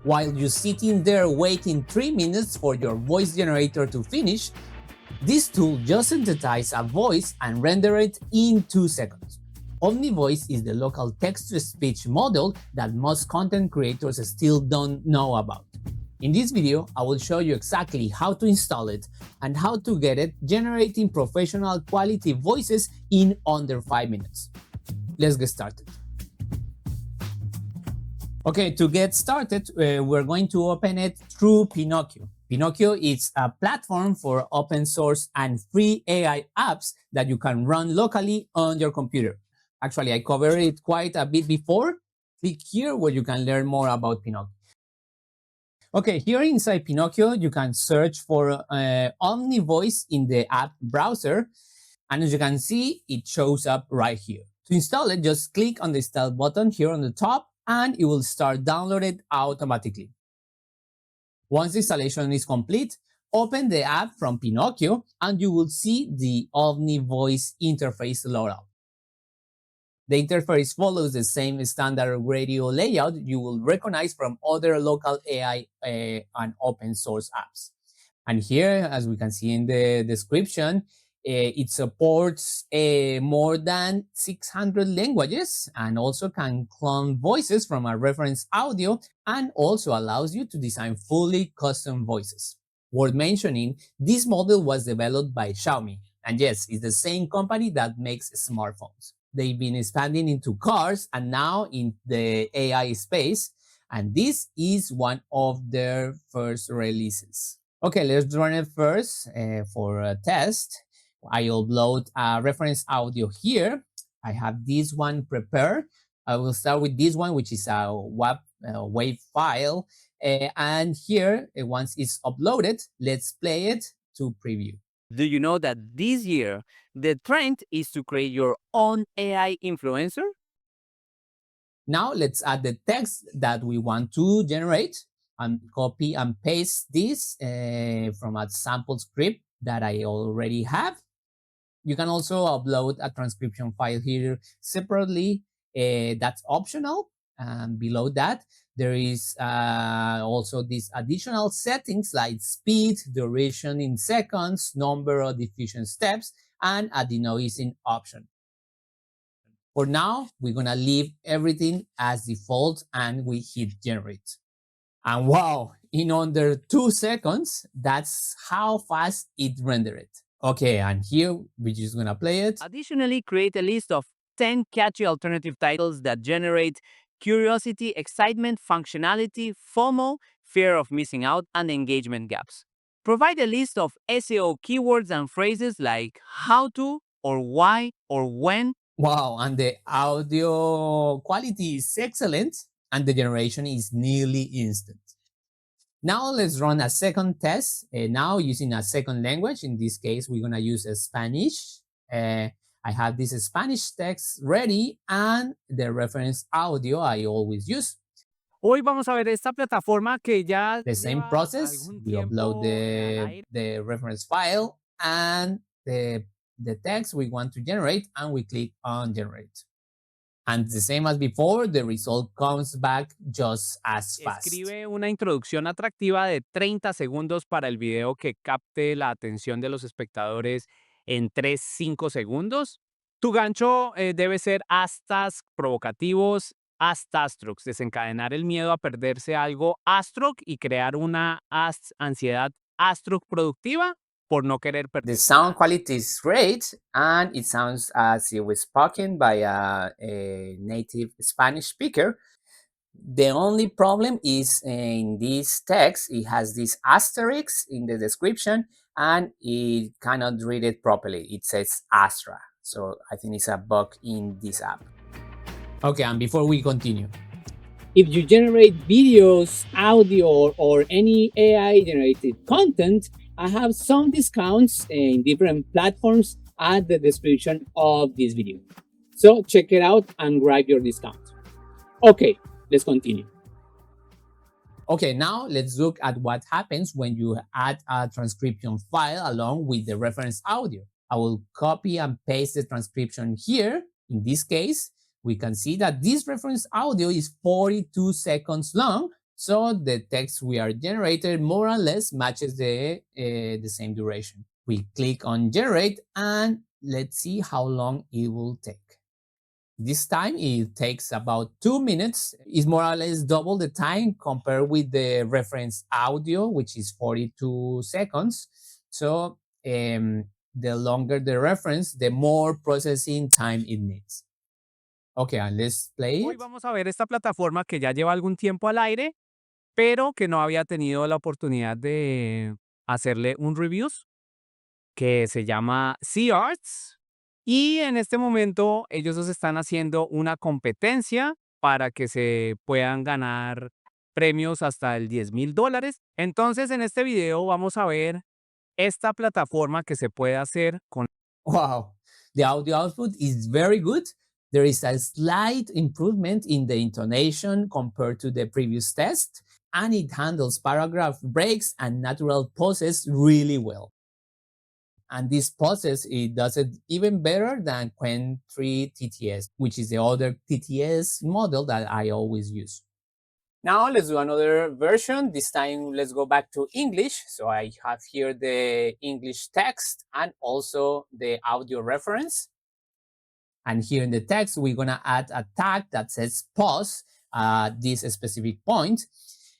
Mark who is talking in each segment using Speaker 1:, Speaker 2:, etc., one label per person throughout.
Speaker 1: While you're sitting there waiting 3 minutes for your voice generator to finish, this tool just synthesizes a voice and renders it in 2 seconds. Omnivoice is the local text-to-speech model that most content creators still don't know about. In this video, I will show you exactly how to install it and how to get it generating professional quality voices in under 5 minutes. Let's get started. Okay, to get started, we're going to open it through Pinokio. Pinokio is a platform for open source and free AI apps that you can run locally on your computer. Actually, I covered it quite a bit before. Click here where you can learn more about Pinokio. Okay, here inside Pinokio, you can search for Omnivoice in the app browser. And as you can see, it shows up right here. To install it, just click on the install button here on the top and it will start downloaded automatically. Once the installation is complete, open the app from Pinokio and you will see the Omnivoice interface load up. The interface follows the same standard radio layout you will recognize from other local AI and open source apps. And here, as we can see in the description, it supports more than 600 languages and also can clone voices from a reference audio and also allows you to design fully custom voices. Worth mentioning, this model was developed by Xiaomi. And yes, it's the same company that makes smartphones. They've been expanding into cars and now in the AI space. And this is one of their first releases. Okay, let's run it first for a test. I upload a reference audio here. I have this one prepared. I will start with this one, which is a WAV file. And here, once it's uploaded, let's play it to preview.
Speaker 2: Do you know that this year, the trend is to create your own AI influencer?
Speaker 1: Now let's add the text that we want to generate and copy and paste this from a sample script that I already have. You can also upload a transcription file here separately. That's optional. And below that, there is also these additional settings like speed, duration in seconds, number of diffusion steps, and a denoising option. For now, we're gonna leave everything as default and we hit generate. And wow, in under 2 seconds, that's how fast it rendered it. Okay, and here we're just gonna play it.
Speaker 2: Additionally, create a list of 10 catchy alternative titles that generate curiosity, excitement, functionality, FOMO, fear of missing out, and engagement gaps. Provide a list of SEO keywords and phrases like how to, or why, or when.
Speaker 1: Wow, and the audio quality is excellent and the generation is nearly instant. Now let's run a second test, now using a second language. In this case, we're gonna use Spanish. I have this Spanish text ready and the reference audio I always use.
Speaker 2: Hoy vamos a ver esta plataforma que ya
Speaker 1: The same
Speaker 2: lleva
Speaker 1: process,
Speaker 2: algún
Speaker 1: we upload
Speaker 2: tiempo al aire.
Speaker 1: the reference file and the text we want to generate and we click on generate. And the same as before, the result comes back just as fast.
Speaker 2: Escribe una introducción atractiva de 30 segundos para el video que capte la atención de los espectadores en 3-5 segundos. Tu gancho debe ser hashtags provocativos, astrox, desencadenar el miedo a perderse algo astroc y crear una ansiedad astroc productiva por no querer perder.
Speaker 1: The sound quality is great and it sounds as it was spoken by a native Spanish speaker. The only problem is in this text, it has this asterisk in the description and it cannot read it properly. It says Astra. So I think it's a bug in this app. Okay, and before we continue, if you generate videos, audio, or any AI generated content, I have some discounts in different platforms at the description of this video. So check it out and grab your discount. Okay, let's continue. Okay, now let's look at what happens when you add a transcription file along with the reference audio. I will copy and paste the transcription here. In this case, we can see that this reference audio is 42 seconds long. So the text we are generated more or less matches the same duration. We click on generate and let's see how long it will take. This time it takes about 2 minutes. It's more or less double the time compared with the reference audio, which is 42 seconds. So the longer the reference, the more processing time it needs. Okay, and let's play
Speaker 2: Hoy
Speaker 1: it.
Speaker 2: vamos a ver esta plataforma que ya lleva algún tiempo al aire, pero que no había tenido la oportunidad de hacerle un reviews, que se llama Arts. Y en este momento ellos nos están haciendo una competencia para que se puedan ganar premios hasta el $10,000. Entonces, en este video vamos a ver esta plataforma que se puede hacer con
Speaker 1: Wow, the audio output is very good. There is a slight improvement in the intonation compared to the previous test, and it handles paragraph breaks and natural pauses really well. And this pauses, it does it even better than Qwen TTS, which is the other TTS model that I always use. Now let's do another version. This time let's go back to English. So I have here the English text and also the audio reference. And here in the text, we're gonna add a tag that says pause at this specific point.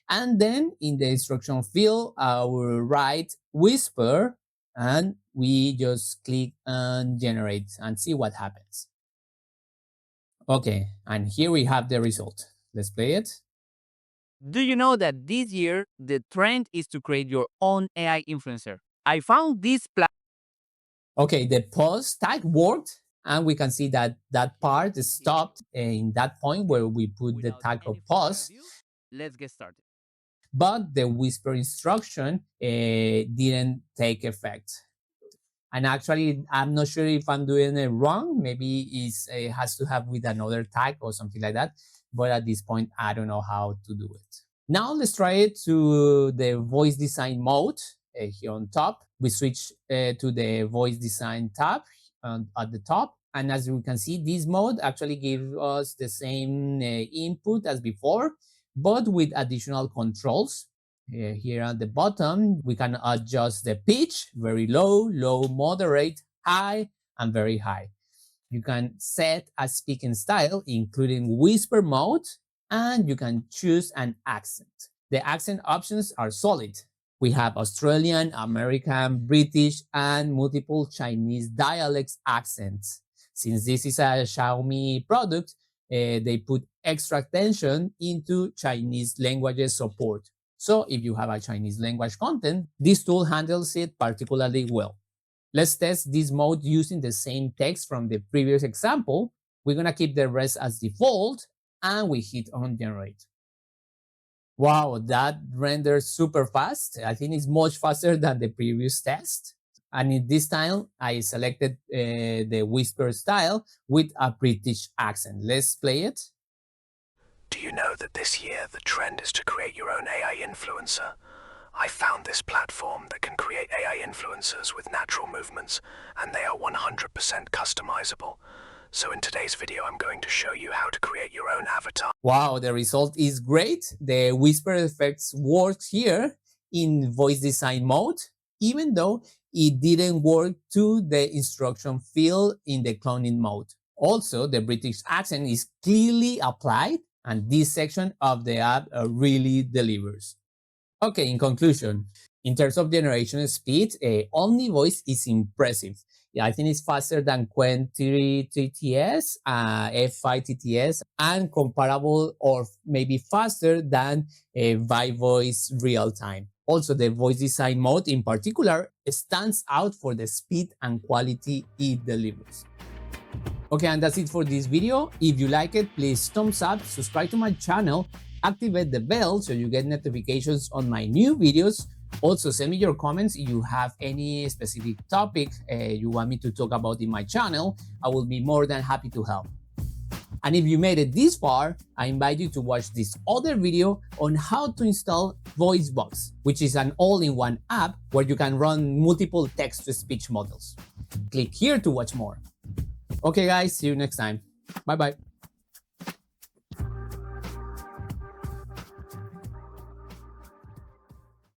Speaker 1: And then in the instruction field, I will write whisper and we just click on generate and see what happens. Okay, and here we have the result. Let's play it.
Speaker 2: Do you know that this year the trend is to create your own AI influencer? I found this platform.
Speaker 1: Okay, the pause tag worked, and we can see that that part is stopped in that point where we put the tag of pause.
Speaker 2: Let's get started.
Speaker 1: But the whisper instruction didn't take effect. And actually, I'm not sure if I'm doing it wrong. Maybe it has to have with another tag or something like that. But at this point, I don't know how to do it. Now let's try it to the voice design mode here on top. We switch to the voice design tab at the top. And as we can see, this mode actually gives us the same input as before, but with additional controls. Here at the bottom, we can adjust the pitch, very low, low, moderate, high, and very high. You can set a speaking style, including whisper mode, and you can choose an accent. The accent options are solid. We have Australian, American, British, and multiple Chinese dialects accents. Since this is a Xiaomi product, they put extra attention into Chinese languages support. So if you have a Chinese language content, this tool handles it particularly well. Let's test this mode using the same text from the previous example. We're gonna keep the rest as default and we hit on generate. Wow, that renders super fast. I think it's much faster than the previous test. And in this time, I selected the whisper style with a British accent. Let's play it.
Speaker 3: Do you know that this year the trend is to create your own AI influencer? I found this platform that can create AI influencers with natural movements, and they are 100% customizable. So in today's video, I'm going to show you how to create your own avatar.
Speaker 1: Wow, the result is great. The whisper effects works here in voice design mode, even though it didn't work to the instruction field in the cloning mode. Also, the British accent is clearly applied, and this section of the app really delivers. Okay, in conclusion, in terms of generation speed, Omnivoice is impressive. Yeah, I think it's faster than Qwen TTS, F5 TTS, and comparable or maybe faster than Voice real time. Also, the voice design mode in particular stands out for the speed and quality it delivers. Okay, and that's it for this video. If you like it, please thumbs up, subscribe to my channel, activate the bell so you get notifications on my new videos. Also, send me your comments if you have any specific topic you want me to talk about in my channel. I will be more than happy to help. And if you made it this far, I invite you to watch this other video on how to install Voicebox, which is an all-in-one app where you can run multiple text-to-speech models. Click here to watch more. Okay guys, see you next time. Bye bye.